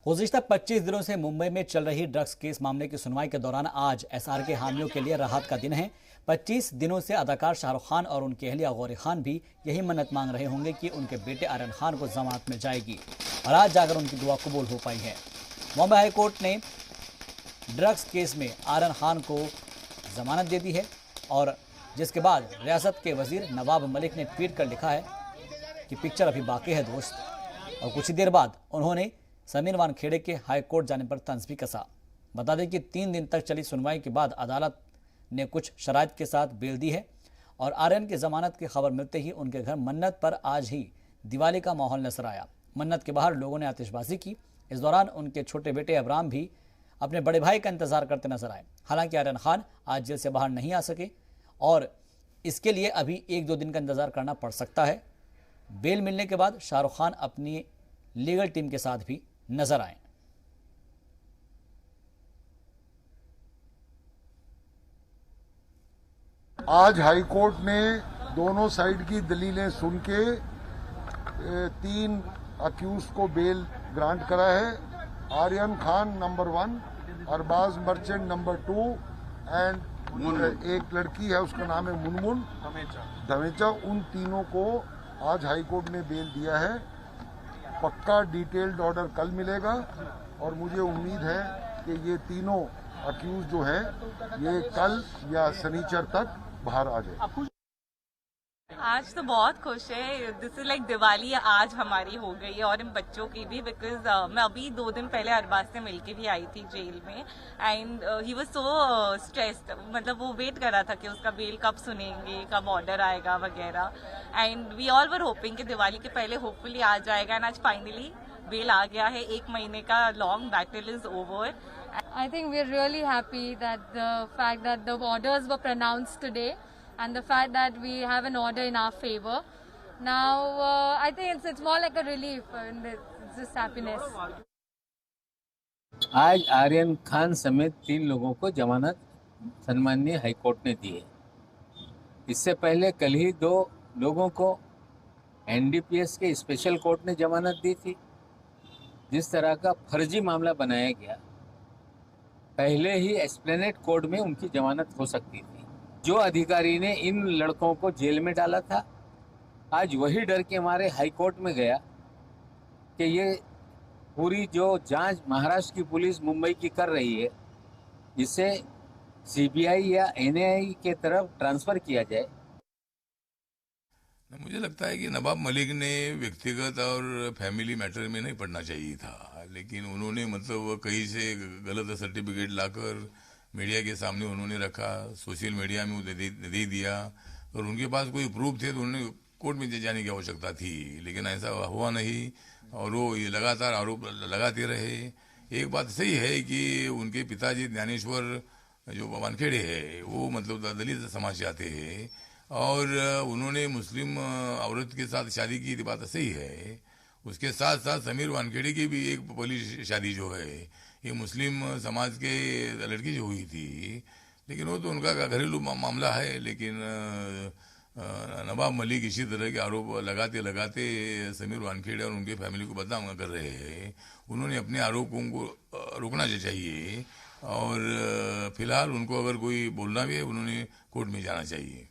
गुज़िश्ता 25 दिनों से मुंबई में चल रही ड्रग्स केस मामले की सुनवाई के दौरान आज एसआर के हामियों के लिए राहत का दिन है। 25 दिनों से अदाकार शाहरुख खान और उनकी अहलिया गौरी खान भी यही मन्नत मांग रहे होंगे कि उनके बेटे आर्यन खान को जमानत मिल जाएगी और आज जाकर उनकी दुआ कबूल हो पाई है। मुंबई हाई कोर्ट ने ड्रग्स केस में आर्यन खान को जमानत दे दी है और जिसके बाद रियासत के वजीर नवाब मलिक ने ट्वीट कर लिखा है कि पिक्चर अभी बाकी है दोस्त। और कुछ ही देर बाद उन्होंने समीर वानखेड़े के हाई कोर्ट जाने पर तंज भी कसा। बता दें कि 3 दिन तक चली सुनवाई के बाद अदालत ने कुछ शराइत के साथ बेल दी है और आर्यन की जमानत की खबर मिलते ही उनके घर मन्नत पर आज ही दिवाली का माहौल नजर आया। मन्नत के बाहर लोगों ने आतिशबाजी की। इस दौरान उनके छोटे बेटे अबराम भी अपने बड़े भाई का इंतजार करते नजर आए। हालांकि आर्यन खान आज जेल से बाहर नहीं आ सके और इसके लिए अभी 1-2 दिन का इंतजार करना पड़ सकता है। बेल मिलने के बाद शाहरुख खान अपनी लीगल टीम के साथ भी नजर आए। आज हाई कोर्ट ने दोनों साइड की दलीलें सुन के 3 अक्यूज को बेल ग्रांट करा है। Aryan Khan number 1, Arbaaz Merchant number 2 and एक लड़की है उसका नाम है मुनमुन धमेचा। उन तीनों को आज हाई कोर्ट ने बेल दिया है। पक्का डिटेल्ड ऑर्डर कल मिलेगा और मुझे उम्मीद है कि ये तीनों अक्यूज जो है ये कल या शनिचर तक बाहर आ जाए। आज तो बहुत खुश है। दिस इज लाइक दिवाली आज हमारी हो गई है और इन बच्चों की भी, बिकॉज मैं अभी 2 दिन पहले अरबाज से मिलके भी आई थी जेल में and he was so stressed. मतलब वो वेट कर रहा था कि उसका बेल कब सुनेंगे, कब ऑर्डर आएगा वगैरह। And we all were hoping कि दिवाली के पहले होपफुली आ जाएगा एंड आज फाइनली बेल आ गया है। 1 महीने का long battle is over. I think we are really happy that the fact that the orders were pronounced today and the fact that we have an order in our favor. Now, I think it's more like a relief and it's just happiness. आज आर्यन खान समेत 3 लोगों को जमानत सम्माननीय high court ने दी है। इससे पहले कल ही 2 लोगों को एनडीपीएस के स्पेशल कोर्ट ने जमानत दी थी। जिस तरह का फर्जी मामला बनाया गया, पहले ही एस्प्लेनेड कोर्ट में उनकी जमानत हो सकती थी। जो अधिकारी ने इन लड़कों को जेल में डाला था, आज वही डर के मारे हाई कोर्ट में गया कि ये पूरी जो जांच महाराष्ट्र की पुलिस मुंबई की कर रही है, इसे सीबीआई या एनआईए के तरफ ट्रांसफर किया जाए। मुझे लगता है कि नवाब मलिक ने व्यक्तिगत और फैमिली मैटर में नहीं पढ़ना चाहिए था, लेकिन उन्होंने मतलब कहीं से गलत सर्टिफिकेट लाकर मीडिया के सामने उन्होंने रखा, सोशल मीडिया में दे दिया और उनके पास कोई प्रूफ थे तो उन्होंने कोर्ट में जाने की आवश्यकता थी, लेकिन ऐसा हुआ नहीं और वो ये लगातार आरोप लगाते रहे। एक बात सही है कि उनके पिताजी ज्ञानेश्वर जो वानखेड़े है वो मतलब दलित समाज से आते हैं और उन्होंने मुस्लिम औरत के साथ शादी की, बात सही है। उसके साथ साथ समीर वानखेड़े की भी एक पहली शादी जो है ये मुस्लिम समाज के लड़की जो हुई थी, लेकिन वो तो उनका घरेलू मामला है। लेकिन नवाब मलिक इसी तरह के आरोप लगाते लगाते समीर वानखेड़े और उनके फैमिली को बदनाम कर रहे हैं। उन्होंने अपने आरोपों को रोकना चाहिए और फिलहाल उनको अगर कोई बोलना भी है उन्होंने कोर्ट में जाना चाहिए।